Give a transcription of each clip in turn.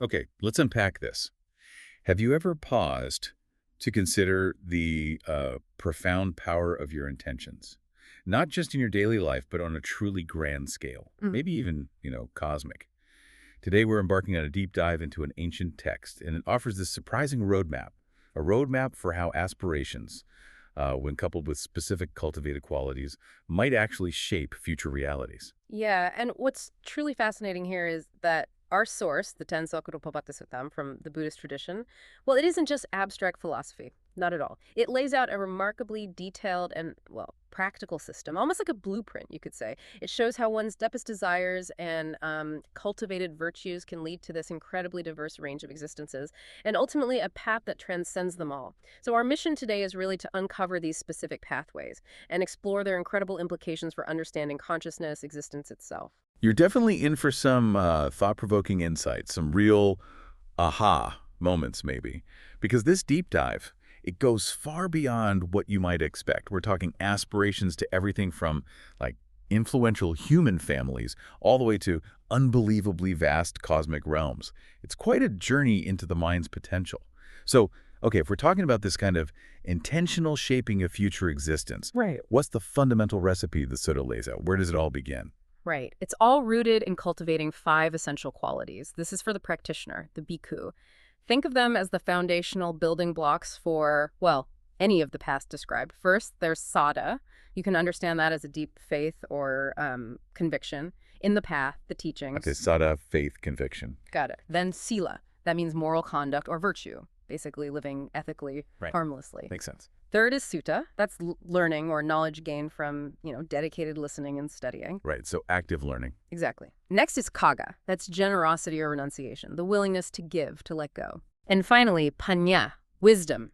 Okay, let's unpack this. Have you ever paused to consider the profound power of your intentions? Not just in your daily life, but on a truly grand scale, Mm. maybe even, cosmic. Today, we're embarking on a deep dive into an ancient text, and it offers this surprising roadmap, a roadmap for how aspirations, when coupled with specific cultivated qualities, might actually shape future realities. Yeah, and what's truly fascinating here is that our source, the Saṅkhārūpapattisuttaṃ from the Buddhist tradition, well, it isn't just abstract philosophy. Not at all. It lays out a remarkably detailed and, well, practical system, almost like a blueprint, you could say. It shows how one's deepest desires and cultivated virtues can lead to this incredibly diverse range of existences, and ultimately a path that transcends them all. So our mission today is really to uncover these specific pathways and explore their incredible implications for understanding consciousness, existence itself. You're definitely in for some thought-provoking insights, some real aha moments maybe, because this deep dive, it goes far beyond what you might expect. We're talking aspirations to everything from like influential human families all the way to unbelievably vast cosmic realms. It's quite a journey into the mind's potential. So, okay, if we're talking about this kind of intentional shaping of future existence, Right. what's the fundamental recipe the Sutta lays out? Where does it all begin? Right. It's all rooted in cultivating 5 essential qualities. This is for the practitioner, the bhikkhu. Think of them as the foundational building blocks for, well, any of the paths described. First, there's sada. You can understand that as a deep faith or conviction in the path, the teachings. Okay, sada, faith, conviction. Got it. Then sila. That means moral conduct or virtue, basically living ethically, Right. harmlessly. Makes sense. Third is sutta. That's learning or knowledge gained from, dedicated listening and studying. Right, so active learning. Exactly. Next is kaga. That's generosity or renunciation, the willingness to give, to let go. And finally, panya, wisdom,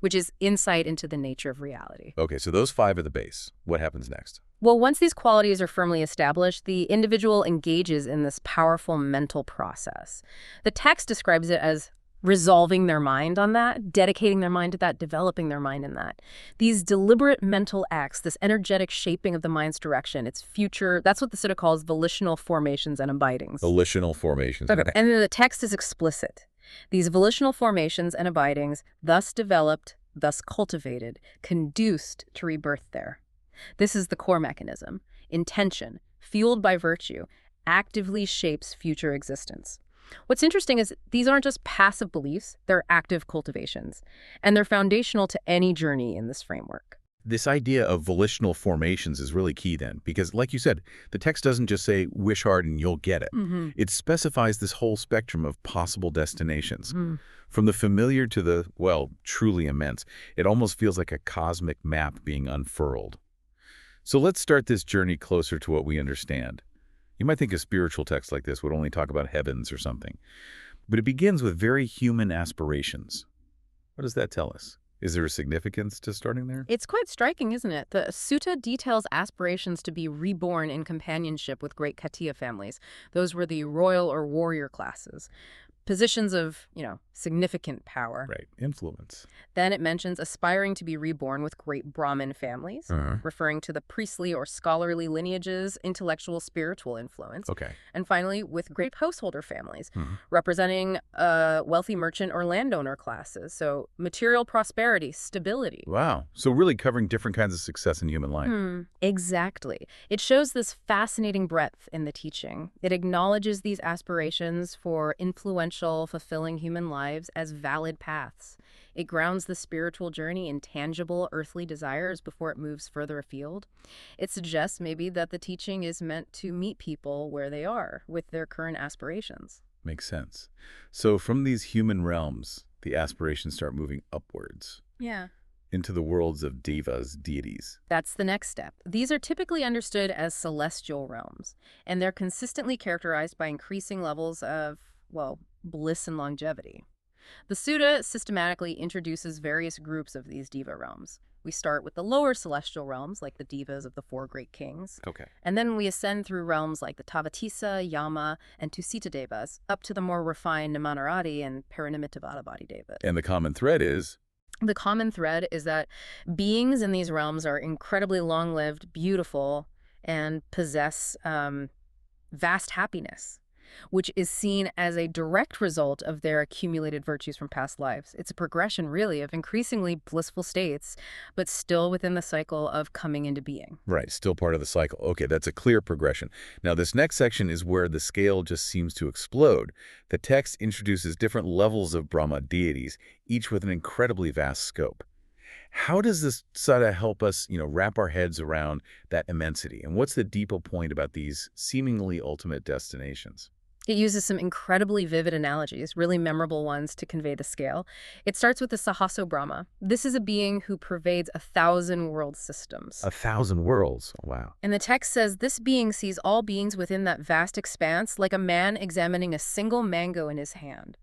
which is insight into the nature of reality. Okay, so those 5 are the base. What happens next? Well, once these qualities are firmly established, the individual engages in this powerful mental process. The text describes it as resolving their mind on that, dedicating their mind to that, developing their mind in that. These deliberate mental acts, this energetic shaping of the mind's direction, its future, that's what the Sutta calls volitional formations and abidings. Volitional formations. And then the text is explicit. These volitional formations and abidings, thus developed, thus cultivated, conduced to rebirth there. This is the core mechanism. Intention, fueled by virtue, actively shapes future existence. What's interesting is these aren't just passive beliefs, they're active cultivations, and they're foundational to any journey in this framework. This idea of volitional formations is really key then, because like you said, the text doesn't just say, wish hard and you'll get it. It specifies this whole spectrum of possible destinations. From the familiar to the, well, truly immense. It almost feels like a cosmic map being unfurled. So let's start this journey closer to what we understand. You might think a spiritual text like this would only talk about heavens or something, but it begins with very human aspirations. What does that tell us? Is there a significance to starting there? It's quite striking, isn't it? The sutta details aspirations to be reborn in companionship with great Khattiya families. Those were the royal or warrior classes. Positions of, significant power. Right, influence. Then it mentions aspiring to be reborn with great Brahmin families, referring to the priestly or scholarly lineages, intellectual, spiritual influence. Okay. And finally, with great householder families, representing wealthy merchant or landowner classes. So material prosperity, stability. Wow. So really covering different kinds of success in human life. Exactly. It shows this fascinating breadth in the teaching. It acknowledges these aspirations for influential, fulfilling human lives as valid paths. It grounds the spiritual journey in tangible earthly desires before it moves further afield. It suggests maybe that the teaching is meant to meet people where they are with their current aspirations. Makes sense. So from these human realms, the aspirations start moving upwards. Yeah. Into the worlds of devas, deities. That's the next step. These are typically understood as celestial realms, and they're consistently characterized by increasing levels of, well, bliss and longevity. The Sutta systematically introduces various groups of these diva realms. We start with the lower celestial realms, like the divas of the 4 great kings. Okay. And then we ascend through realms like the Tavatisa, Yama, and Tusita devas, up to the more refined Nimanarati and Parinimittavada body devas. And the common thread is? The common thread is that beings in these realms are incredibly long-lived, beautiful, and possess vast happiness. which is seen as a direct result of their accumulated virtues from past lives. It's a progression, really, of increasingly blissful states, but still within the cycle of coming into being. Right, still part of the cycle. Okay, that's a clear progression. Now, this next section is where the scale just seems to explode. The text introduces different levels of Brahma deities, each with an incredibly vast scope. How does this sutta help us, wrap our heads around that immensity? And what's the deeper point about these seemingly ultimate destinations? It uses some incredibly vivid analogies, really memorable ones to convey the scale. It starts with the Sahaso Brahma. This is a being who pervades 1,000 world systems. 1,000 worlds. Wow. And the text says this being sees all beings within that vast expanse like a man examining a single mango in his hand.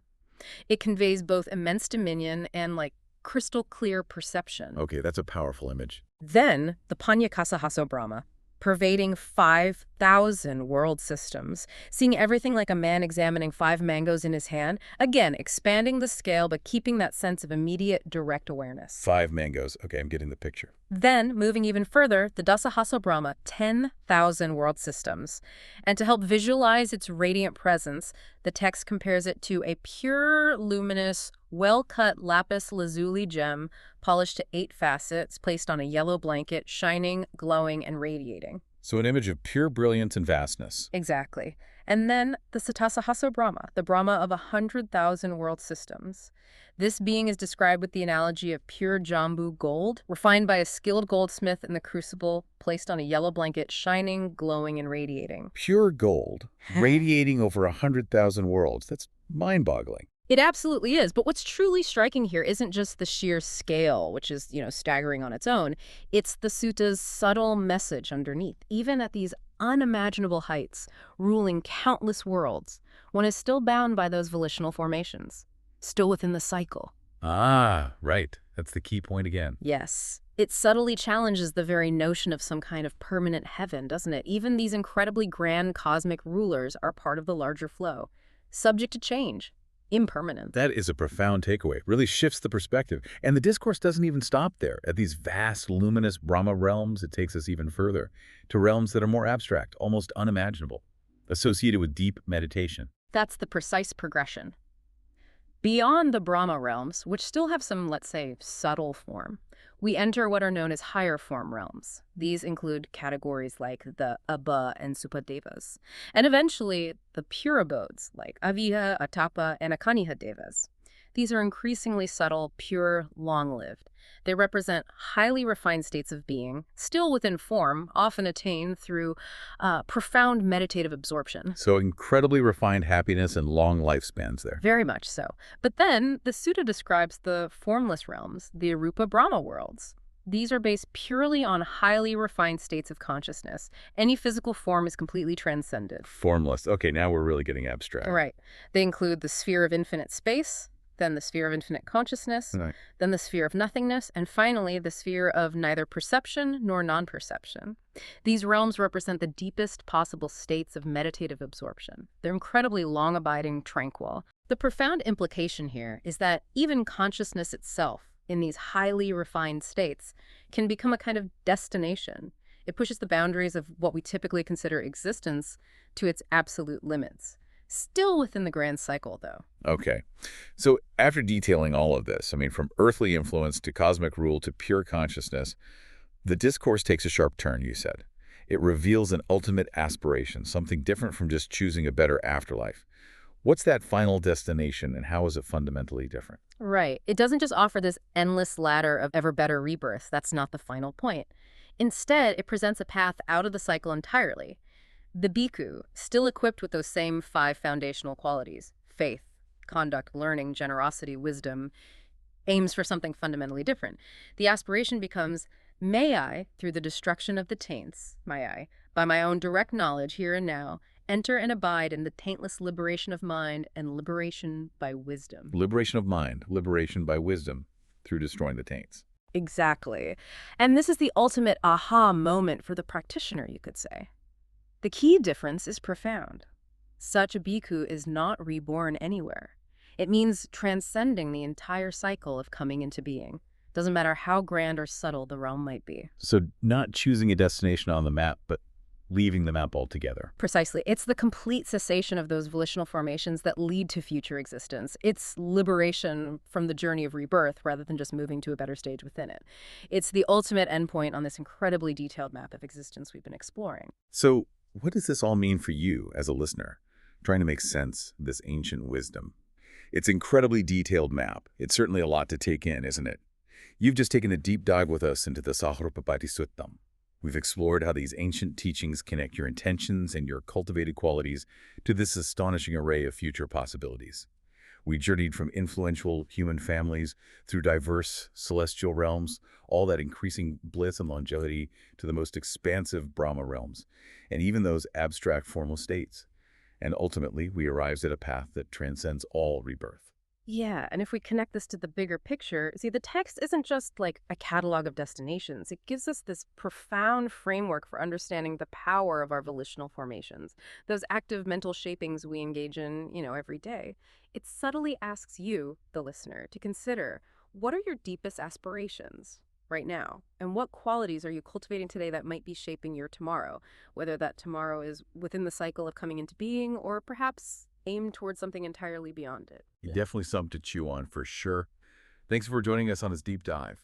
It conveys both immense dominion and, crystal clear perception. Okay, that's a powerful image. Then, the Panyakasahaso Brahma, pervading 5,000 world systems, seeing everything like a man examining 5 mangoes in his hand, again, expanding the scale but keeping that sense of immediate, direct awareness. 5 mangoes. Okay, I'm getting the picture. Then, moving even further, the Dasahaso Brahma, 10,000 world systems. And to help visualize its radiant presence, the text compares it to a pure, luminous, well-cut lapis lazuli gem polished to 8 facets, placed on a yellow blanket, shining, glowing, and radiating. So an image of pure brilliance and vastness. Exactly. And then the Satasahaso Brahma, the Brahma of 100,000 world systems. This being is described with the analogy of pure jambu gold, refined by a skilled goldsmith in the crucible, placed on a yellow blanket, shining, glowing, and radiating. Pure gold, radiating over 100,000 worlds. That's mind-boggling. It absolutely is. But what's truly striking here isn't just the sheer scale, which is, staggering on its own. It's the sutta's subtle message underneath. Even at these unimaginable heights, ruling countless worlds, one is still bound by those volitional formations, still within the cycle. Ah, right. That's the key point again. Yes. It subtly challenges the very notion of some kind of permanent heaven, doesn't it? Even these incredibly grand cosmic rulers are part of the larger flow, subject to change. Impermanent. That is a profound takeaway. Really shifts the perspective. And the discourse doesn't even stop there. At these vast, luminous Brahma realms, it takes us even further, to realms that are more abstract, almost unimaginable, associated with deep meditation. That's the precise progression. Beyond the Brahma realms, which still have some, let's say, subtle form, we enter what are known as higher form realms. These include categories like the Abha and Supadevas, and eventually the pure abodes like Aviha, Atapa, and Akaniha Devas. These are increasingly subtle, pure, long-lived. They represent highly refined states of being, still within form, often attained through profound meditative absorption. So incredibly refined happiness and long lifespans there. Very much so. But then the sutta describes the formless realms, the Arupa Brahma worlds. These are based purely on highly refined states of consciousness. Any physical form is completely transcended. Formless. Okay, now we're really getting abstract. Right. They include the sphere of infinite space, then the sphere of infinite consciousness, Right. then the sphere of nothingness, and finally the sphere of neither perception nor non-perception. These realms represent the deepest possible states of meditative absorption. They're incredibly long-abiding, tranquil. The profound implication here is that even consciousness itself, in these highly refined states, can become a kind of destination. It pushes the boundaries of what we typically consider existence to its absolute limits. Still within the grand cycle, though. Okay. So after detailing all of this, from earthly influence to cosmic rule to pure consciousness, the discourse takes a sharp turn, you said. It reveals an ultimate aspiration, something different from just choosing a better afterlife. What's that final destination, and how is it fundamentally different? Right. It doesn't just offer this endless ladder of ever better rebirths. That's not the final point. Instead, it presents a path out of the cycle entirely. The bhikkhu, still equipped with those same 5 foundational qualities, faith, conduct, learning, generosity, wisdom, aims for something fundamentally different. The aspiration becomes, may I, through the destruction of the taints, may I, by my own direct knowledge here and now, enter and abide in the taintless liberation of mind and liberation by wisdom. Liberation of mind, liberation by wisdom, through destroying the taints. Exactly. And this is the ultimate aha moment for the practitioner, you could say. The key difference is profound. Such a bhikkhu is not reborn anywhere. It means transcending the entire cycle of coming into being. Doesn't matter how grand or subtle the realm might be. So not choosing a destination on the map, but leaving the map altogether. Precisely. It's the complete cessation of those volitional formations that lead to future existence. It's liberation from the journey of rebirth rather than just moving to a better stage within it. It's the ultimate endpoint on this incredibly detailed map of existence we've been exploring. So what does this all mean for you as a listener, trying to make sense of this ancient wisdom? It's an incredibly detailed map. It's certainly a lot to take in, isn't it? You've just taken a deep dive with us into the Saṅkhārūpapattisuttaṃ. We've explored how these ancient teachings connect your intentions and your cultivated qualities to this astonishing array of future possibilities. We journeyed from influential human families through diverse celestial realms, all that increasing bliss and longevity, to the most expansive Brahma realms, and even those abstract formal states. And ultimately, we arrived at a path that transcends all rebirth. Yeah, and if we connect this to the bigger picture, see, the text isn't just like a catalog of destinations. It gives us this profound framework for understanding the power of our volitional formations, those active mental shapings we engage in, every day. It subtly asks you, the listener, to consider, what are your deepest aspirations right now? And what qualities are you cultivating today that might be shaping your tomorrow? Whether that tomorrow is within the cycle of coming into being or perhaps aimed towards something entirely beyond it. Definitely something to chew on for sure. Thanks for joining us on this deep dive.